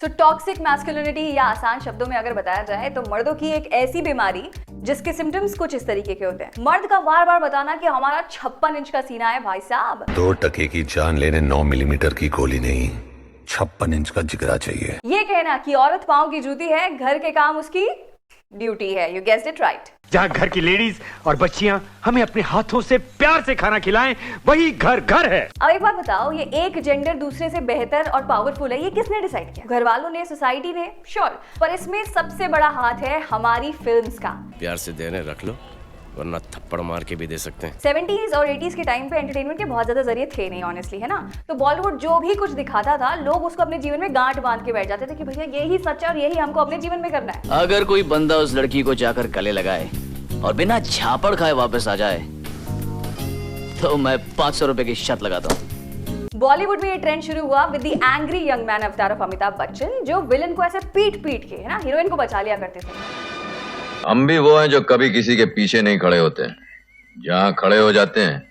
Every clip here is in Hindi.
तो टॉक्सिक मैस्कुलिनिटी या आसान शब्दों में अगर बताया जाए तो मर्दों की एक ऐसी बीमारी जिसके सिम्टम्स कुछ इस तरीके के होते हैं। मर्द का बार बार बताना कि हमारा 56 इंच का सीना है भाई साहब। 2 टके की जान लेने 9 मिलीमीटर की गोली नहीं, 56 इंच का जिगरा चाहिए। ये कहना कि औरत पाँव की जूती है, घर के काम उसकी ड्यूटी है। You guessed it right. जहाँ घर की लेडीज और बच्चियाँ हमें अपने हाथों से प्यार से खाना खिलाएं, वही घर घर है। अब एक बात बताओ, ये एक जेंडर दूसरे से बेहतर और पावरफुल है, ये किसने डिसाइड किया? घर वालों ने, सोसाइटी ने? श्योर, पर इसमें सबसे बड़ा हाथ है हमारी फिल्म्स का। प्यार से देने रख लो, वरना थप्पड़ मार के भी दे सकते हैं। 70s और 80s के टाइम पे एंटरटेनमेंट के बहुत ज्यादा जरिए थे नहीं ऑनेस्टली, है ना? तो बॉलीवुड जो भी कुछ दिखाता था, लोग उसको अपने जीवन में गांठ बांध के बैठ जाते थे कि भैया यही सच है और यही हमको अपने जीवन में करना है। अगर कोई बंदा उस लड़की को जाकर गले लगाए और बिना झापड़ खाए वापस आ जाए तो मैं 500 रुपए की शर्त लगाता हूँ। बॉलीवुड में ये ट्रेंड शुरू हुआ with the angry young man अवतार ऑफ अमिताभ बच्चन, जो विलन को ऐसे पीट पीट के, है ना, हीरोइन को बचा लिया करते थे। हम भी वो हैं जो कभी किसी के पीछे नहीं खड़े होते हैं, जहाँ खड़े हो जाते हैं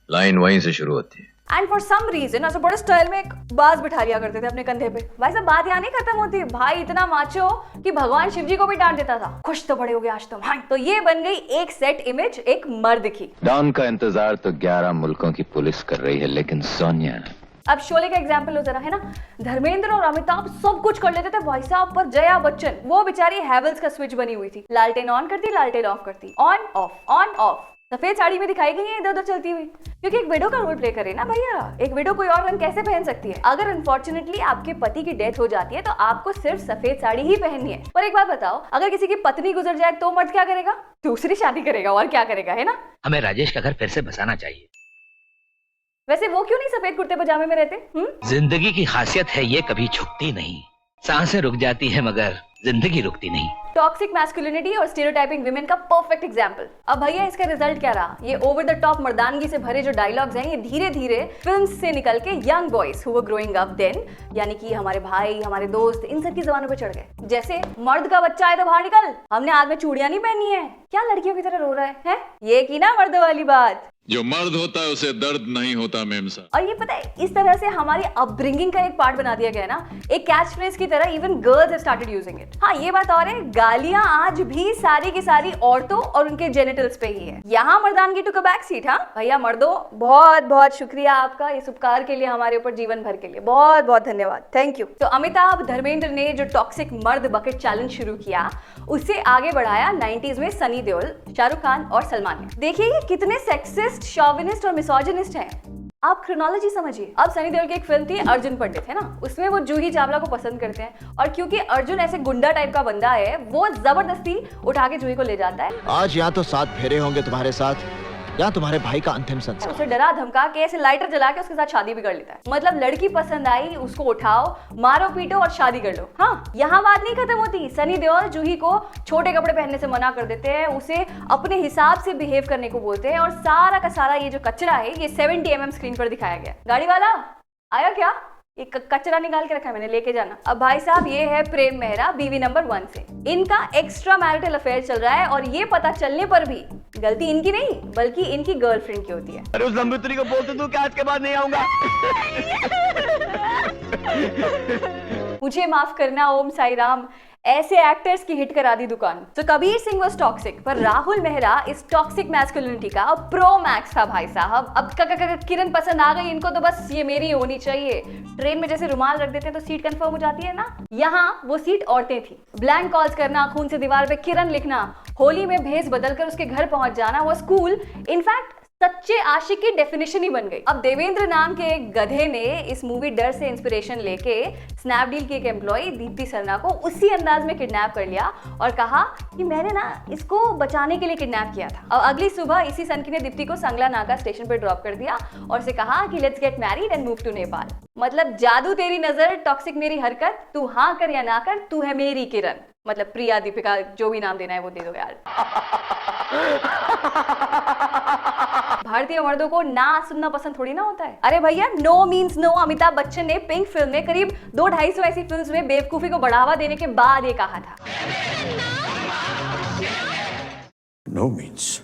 लाइन वहीं से शुरू होती है। एंड फॉर सम रीजन ऐसे बड़े स्टाइल में एक बाज बिठा लिया करते थे अपने कंधे पे। भाई साहब, बात यहाँ नहीं खत्म होती, भाई इतना माचो कि भगवान शिव जी को भी डांट देता था। खुश तो बड़े हो गए आज तुम। हाँ, तो ये बन गई एक सेट इमेज एक मर्द की। डॉन का इंतजार तो 11 मुल्कों की पुलिस कर रही है, लेकिन सोनिया। अब शोले का एग्जाम्पल लो जरा, है ना? धर्मेंद्र और अमिताभ सब कुछ कर लेते थे भाई साहब, पर जया बच्चन वो बेचारी हैवेल्स का स्विच बनी हुई थी। लालटेन ऑन करती, लालटेन ऑफ करती, ऑन ऑफ। सफेद साड़ी में दिखाई गई है इधर उधर चलती हुई, क्योंकि एक विडो का रोल प्ले करे ना भैया। एक विडो कोई और रंग कैसे पहन सकती है? अगर अनफॉर्चुनेटली आपके पति की डेथ हो जाती है तो आपको सिर्फ सफेद साड़ी ही पहननी है। पर एक बात बताओ, अगर किसी की पत्नी गुजर जाए तो मर्द क्या करेगा? दूसरी शादी करेगा, और क्या करेगा, है ना? हमें राजेश का घर फिर से बसाना चाहिए। वैसे वो क्यों नहीं सफेद कुर्ते पजामे में रहते? जिंदगी की खासियत है ये कभी झुकती नहीं, सांसें रुक जाती है मगर जिंदगी रुकती नहीं। टॉक्सिक मैस्कुलिनिटी और स्टीरियोटाइपिंग विमेन का परफेक्ट एग्जांपल। अब भैया इसका रिजल्ट क्या रहा? ये ओवर द टॉप मर्दानगी से भरे जो डायलॉग्स हैं, ये धीरे धीरे फिल्म्स से निकल के young boys who were growing up then, यानी कि हमारे भाई, हमारे दोस्त, इन सब की जबानों पे चढ़ गए। जैसे मर्द का बच्चा है तो बाहर निकल, हमने हाथ में चूड़ियां नहीं पहनी है, क्या लड़कियों की तरह रो रहा है? ये की ना मर्द वाली बात। जो मर्द होता है उसे दर्द नहीं होता मेम साहब। और ये पता है, इस तरह से हमारी अपब्रिंगिंग का एक पार्ट बना दिया गया है ना, एक कैच फ्रेज की तरह। Even girls have started using it. हाँ, ये बात और है, गालियां आज भी सारी की सारी औरतों और उनके जेनिटल्स पे ही है। यहाँ मर्दानगी टू बैक सीट। हाँ भैया मर्दों, बहुत बहुत शुक्रिया आपका इस उपकार के लिए, हमारे ऊपर जीवन भर के लिए बहुत बहुत धन्यवाद, थैंक यू। तो अमिताभ धर्मेंद्र ने जो टॉक्सिक मर्द बकेट चैलेंज शुरू किया, उसे आगे बढ़ाया 90s में सनी देओल, शाहरुख खान और सलमान ने। देखिए ये कितने सेक्सिस्ट, शॉविनिस्ट और मिसोजिनिस्ट हैं। आप क्रोनोलॉजी समझिए। अब सनी देओल की एक फिल्म थी अर्जुन पंडित, है ना? उसमें वो जूही चावला को पसंद करते हैं, और क्योंकि अर्जुन ऐसे गुंडा टाइप का बंदा है, वो जबरदस्ती उठा के जूही को ले जाता है। आज या तो 7 फेरे होंगे तुम्हारे साथ, या तुम्हारे भाई का अंतिम संस्कार। उसे डरा धमका के ऐसे लाइटर जला के उसके साथ शादी भी कर लेता है। मतलब लड़की पसंद आई, उसको उठाओ, मारो पीटो और शादी कर लो। हाँ, यहाँ बात नहीं खत्म होती। सनी देओल जूही को छोटे कपड़े पहनने से मना कर देते हैं, उसे अपने हिसाब से बिहेव करने को बोलते हैं, और सारा का सारा ये जो कचरा है ये 70 mm स्क्रीन पर दिखाया गया। गाड़ी वाला आया क्या? ये कचरा निकाल के रखा है मैंने, लेके जाना। अब भाई साहब, ये है प्रेम मेहरा, बीवी नंबर 1 से। इनका एक्स्ट्रा मैरिटल अफेयर चल रहा है, और ये पता चलने पर भी गलती इनकी नहीं बल्कि इनकी गर्लफ्रेंड की होती है। अरे उस लंबूतरी को बोलते तू कि आज के बाद नहीं आऊंगा। मुझे माफ करना ओम साई राम, ऐसे एक्टर्स की हिट करा दी दुकान। तो कबीर सिंह वाज टॉक्सिक, पर राहुल मेहरा इस टॉक्सिक मैस्कुलिनिटी का प्रो मैक्स था भाई साहब। अब किरण पसंद आ गई इनको, तो बस ये मेरी होनी चाहिए। ट्रेन में जैसे रुमाल रख देते हैं तो सीट कंफर्म हो जाती है ना, यहाँ वो सीट औरतें थी। ब्लैंक कॉल्स करना, खून से दीवार पे किरण लिखना, होली में भेस बदलकर उसके घर पहुंच जाना, वो स्कूल इनफैक्ट सच्चे आशिक की डेफिनेशन ही बन गई। अब देवेंद्र नाम के एक गधे ने इस मूवी डर से इंस्पिरेशन लेके स्नैपडील की एक एम्प्लॉय दीप्ति सरना को उसी अंदाज में किडनैप कर लिया और कहा कि मैंने ना इसको बचाने के लिए किडनैप किया था। अब अगली सुबह इसी सनकी ने दीप्ति को संगला नाका स्टेशन पर ड्रॉप कर दिया और उसे कहा कि let's get married and move to Nepal. मतलब जादू तेरी नजर, टॉक्सिक मेरी हरकत, तू हाँ कर या ना कर, तू है मेरी किरण। मतलब प्रिया, दीपिका, जो भी नाम देना है वो दे दो यार। भारतीय मर्दों को ना सुनना पसंद थोड़ी ना होता है। अरे भैया, no means no. Amitabh Bachchan ने पिंक फिल्म में करीब 200-250 ऐसी फिल्म्स में बेवकूफी को बढ़ावा देने के बाद ये कहा था, no means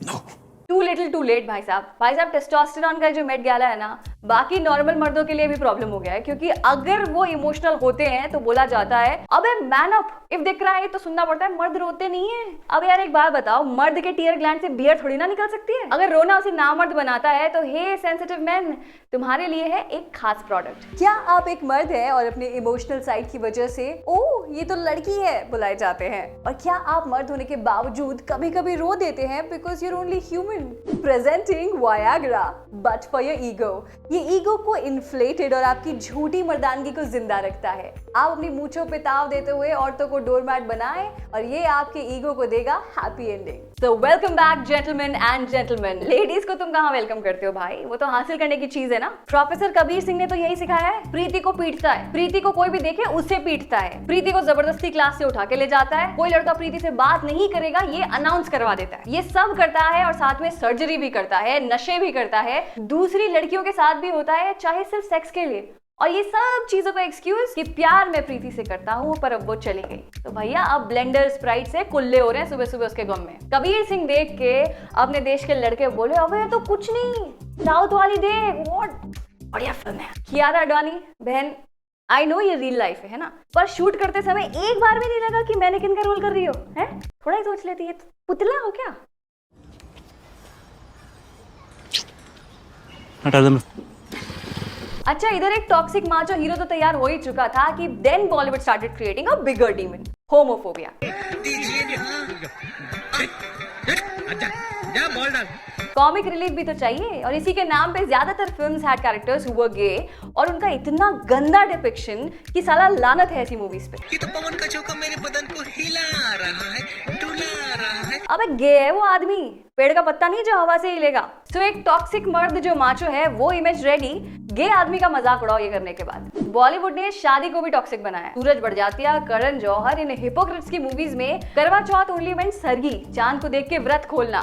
no. Too little too late. भाई साहब टेस्टोस्टेरोन का जो मेट गाला है ना, बाकी नॉर्मल मर्दों के लिए भी प्रॉब्लम हो गया है, क्योंकि अगर वो इमोशनल होते हैं तो बोला जाता है अबे man up, if they cry तो सुनना पड़ता है मर्द रोते नहीं है। अब यार एक बात बताओ, मर्द के टीयर ग्लैंड से बियर थोड़ी ना निकल सकती है। अगर रोना उसे नामर्द बनाता है तो हे सेंसिटिव मैन, तुम्हारे लिए है एक खास प्रोडक्ट। क्या आप एक मर्द है और अपने इमोशनल साइड की वजह से ओह ये तो लड़की है बुलाए जाते हैं? और क्या आप मर्द होने के बावजूद कभी कभी रो देते हैं because you're only human? Presenting Viagra but for your ego. ये ईगो को इन्फ्लेटेड और आपकी झूठी मर्दानगी को जिंदा रखता है। आप अपनी मूंछों पे ताव देते हुए औरतों को डोरमैट बनाएं और ये आपके ईगो को देगा happy ending. So welcome back gentlemen and gentlemen। Ladies को तुम कहाँ वेलकम करते हो भाई, वो तो हासिल करने की चीज है ना। प्रोफेसर कबीर सिंह ने तो यही सिखाया है, प्रीति को पीटता है, प्रीति को कोई भी देखे उससे पीटता है, प्रीति को जबरदस्ती क्लास से उठा के ले जाता है, कोई लड़का प्रीति से बात नहीं करेगा ये अनाउंस करवा देता है। ये सब करता है और साथ में सर्जरी भी करता है, नशे भी करता है, दूसरी लड़कियों के साथ भी होता है, चाहे सिर्फ सेक्स के लिए। और ये सब चीजों का एक्सक्यूज कि प्यार मैं प्रीति से करता हूँ पर अब वो चली गई। तो भैया अब ब्लेंडर स्प्राइट से कुल्ले हो रहे हैं सुबह सुबह उसके गम में। कबीर सिंह देख के अपने देश के लड़के बोले अबे तो कुछ नहीं, साउथ वाली देख, व्हाट बढ़िया फिल्म है। कियारा आडवाणी बहन, आई नो ये रियल लाइफ है ना, पर शूट करते समय एक बार भी नहीं लगा कि मैंने किन का रोल कर रही हो, है? थोड़ा ही सोच लेती है, पुतला हो क्या? हटा दो। अच्छा, इधर एक टॉक्सिक माचो हीरो तो तैयार हो ही चुका था कि then Bollywood started creating a bigger demon, homophobia. Comic relief भी तो चाहिए और इसी के नाम पे ज्यादातर films had characters who were gay और उनका इतना गंदा डिपिक्शन कि साला लानत है ऐसी मूवीज पे। ये तो पवन का झोंका मेरे बदन को हिला रहा है, डुला रहा है। अबे गे है वो आदमी, पेड़ का पत्ता नहीं जो हवा से हिलेगा। सो एक टॉक्सिक मर्द जो माचो है वो इमेज रेडी, गे आदमी का मजाक उड़ाओ ये करने के बाद। बॉलीवुड ने शादी को भी टॉक्सिक बनाया। सूरज बड़जात्या, करण जौहर, इन हिपोक्रेट्स की मूवीज में करवा चौथ ओनली मेंट सरगी, चांद को देख के व्रत खोलना,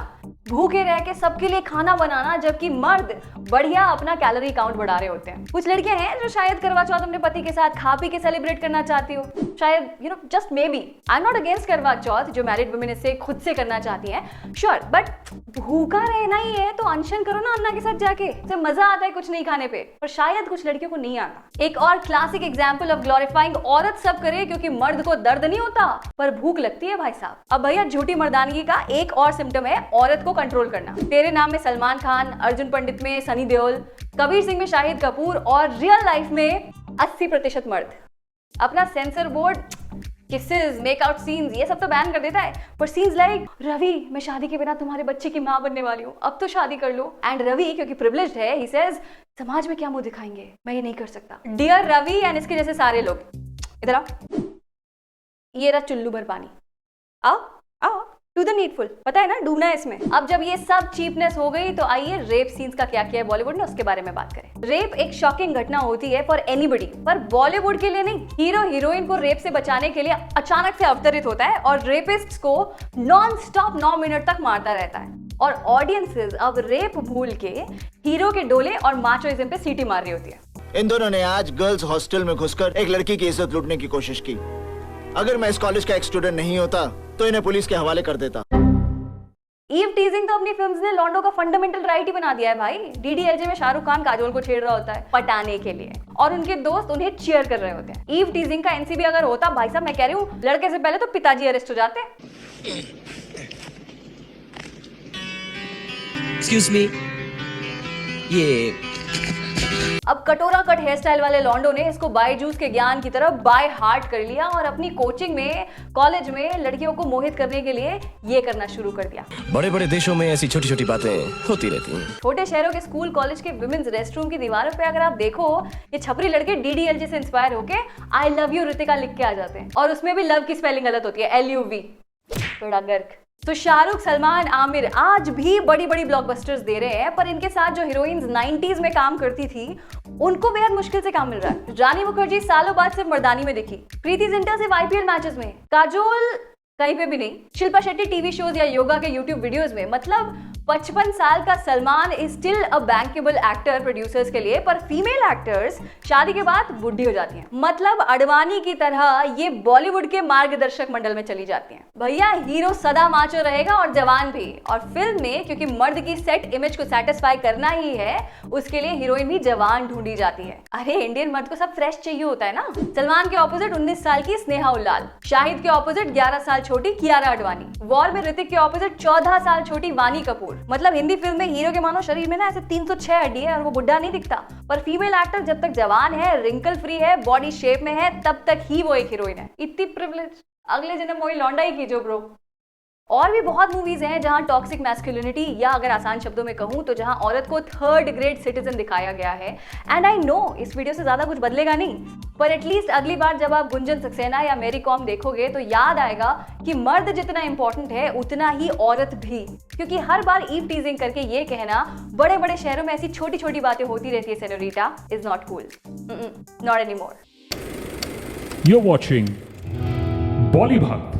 भूखे रह के सबके लिए खाना बनाना, जबकि मर्द बढ़िया अपना कैलोरी काउंट बढ़ा रहे होते हैं। कुछ लड़कियां हैं जो शायद करवा चौथ अपने पति के साथ खा पी के सेलिब्रेट करना चाहती हो, शायद you know just may be. I am not against करवा चौथ, जो मैरिड वुमेन इसे खुद से करना चाहती हैं, श्योर, बट भूखा रहना ही है तो अनशन करो ना अन्ना के साथ जाके, से मजा आता है कुछ नहीं खाने पे, पर शायद कुछ लड़कियों को नहीं आता। एक और क्लासिक एग्जाम्पल ऑफ ग्लोरीफाइंग औरत सब करे क्योंकि मर्द को दर्द नहीं होता पर भूख लगती है भाई साहब। अब भैया झूठी मर्दानगी का एक और सिम्टम है औरत को कंट्रोल करना। तेरे नाम में सलमान खान, अर्जुन पंडित में सनी देओल, कबीर सिंह में शाहिद कपूर और रियल लाइफ में 80% मर्द अपना sensor board, kisses, make-out scenes ये सब तो बैन कर देता है, पर सीन्स लाइक रवि मैं शादी के बिना तुम्हारे बच्चे की मां बनने वाली हूँ, अब तो शादी कर लो। एंड रवि क्योंकि प्रिविलेज्ड है, ही सेज समाज में क्या मुंह दिखाएंगे, मैं ये नहीं कर सकता। डियर रवि एंड इसके जैसे सारे लोग, इधर आओ, ये रहा चुल्लू भर पानी, आओ आओ टू द नीडफुल, पता है ना डूबना है इसमें। अब जब ये सब चीपनेस हो गई तो आइए रेप सीन्स का क्या किया है बॉलीवुड ने उसके बारे में बात करें। रेप एक शॉकिंग घटना होती है फॉर एनीबडी, पर बॉलीवुड के लिए नहीं। हीरो हीरोइन को रेप से बचाने के लिए अचानक से अवतरित होता है और रेपिस्ट्स को नॉन स्टॉप 9 मिनट तक मारता रहता है और ऑडियंसेस अब रेप भूल के हीरो के डोले और माचोइज्म पे सीटी मार रही होती है। इन दोनों ने आज गर्ल्स हॉस्टल में घुसकर एक लड़की की इज्जत लूटने की कोशिश की। अगर मैं इस कॉलेज का एक स्टूडेंट नहीं होता तो इन्हें पुलिस के हवाले कर देता। ईव टीजिंग तो अपनी फिल्म्स ने लॉन्डो का फंडामेंटल राइट ही बना दिया है भाई। डीडीएलजे में शाहरुख खान काजोल को छेड़ रहा होता है पटाने के लिए और उनके दोस्त उन्हें चीयर कर रहे होते हैं। ईव टीजिंग का एनसीबी अगर होता, भाई साहब मैं कह रही हूँ लड़के से पहले तो पिताजी अरेस्ट हो जाते। एक्सक्यूज मी, ये अब कटोरा कट हेयर स्टाइल वाले लॉन्डो ने इसको बायजूस के ज्ञान की तरफ बाय हार्ट कर लिया और अपनी कोचिंग में, कॉलेज में लड़कियों को मोहित करने के लिए ये करना शुरू कर दिया। बड़े बड़े देशों में ऐसी छोटी छोटी बातें होती रहती हैं। छोटे शहरों के स्कूल कॉलेज के विमेंस रेस्टरूम की दीवारों पे अगर आप देखो, ये छपरी लड़के डीडीएलजे से इंस्पायर होके आई लव यू रितिका लिख के आ जाते हैं और उसमें भी लव की स्पेलिंग गलत होती है, LUV, थोड़ा गर्क। तो शाहरुख, सलमान, आमिर आज भी बड़ी बड़ी ब्लॉकबस्टर्स दे रहे हैं, पर इनके साथ जो हीरोइंस 90s में काम करती थी उनको बेहद मुश्किल से काम मिल रहा है। रानी मुखर्जी सालों बाद सिर्फ मर्दानी में दिखी, प्रीति जिंटा सिर्फ IPL मैचेस में, काजोल कहीं पे भी नहीं, शिल्पा शेट्टी टीवी शोज या योगा के YouTube वीडियोस में। मतलब 55 साल का Salman is still a bankable actor producers के लिए, पर फीमेल एक्टर्स शादी के बाद बुढ़ी हो जाती हैं। मतलब अडवाणी की तरह ये बॉलीवुड के मार्गदर्शक मंडल में चली जाती हैं। भैया हीरो सदा माचो रहेगा और जवान भी, और फिल्म में क्योंकि मर्द की सेट इमेज को सेटिस्फाई करना ही है, उसके लिए हीरोइन भी जवान ढूंढी जाती है। अरे इंडियन मर्द को सब फ्रेश चाहिए होता है ना। सलमान के ऑपोजिट 19 साल की स्नेहा उल्लाल, शाहिद के ऑपोजिट 11 साल छोटी कियारा अडवाणी, वॉर में ऋतिक के ऑपोजिट 14 साल छोटी वानी कपूर। मतलब हिंदी फिल्म में हीरो के मानो शरीर में ना ऐसे 306 हड्डी है और वो बुढ़ा नहीं दिखता, पर फीमेल एक्टर जब तक जवान है, रिंकल फ्री है, बॉडी शेप में है, तब तक ही वो एक हीरोइन है। इतनी प्रिविलेज, अगले जन्म वही लौंडा ही कीजो ब्रो। और भी बहुत मूवीज हैं जहां टॉक्सिक मैस्कुलिनिटी, या अगर आसान शब्दों में कहूं तो जहां औरत को थर्ड ग्रेड सिटीजन दिखाया गया है। एंड आई नो इस वीडियो से ज्यादा कुछ बदलेगा नहीं, पर एटलीस्ट अगली बार जब आप गुंजन सक्सेना या मेरी कॉम देखोगे तो याद आएगा कि मर्द जितना इंपॉर्टेंट है उतना ही औरत भी। क्योंकि हर बार ईव टीजिंग करके ये कहना बड़े बड़े शहरों में ऐसी छोटी छोटी बातें होती रहती है senorita is not cool, not anymore. You're watching Bollywood.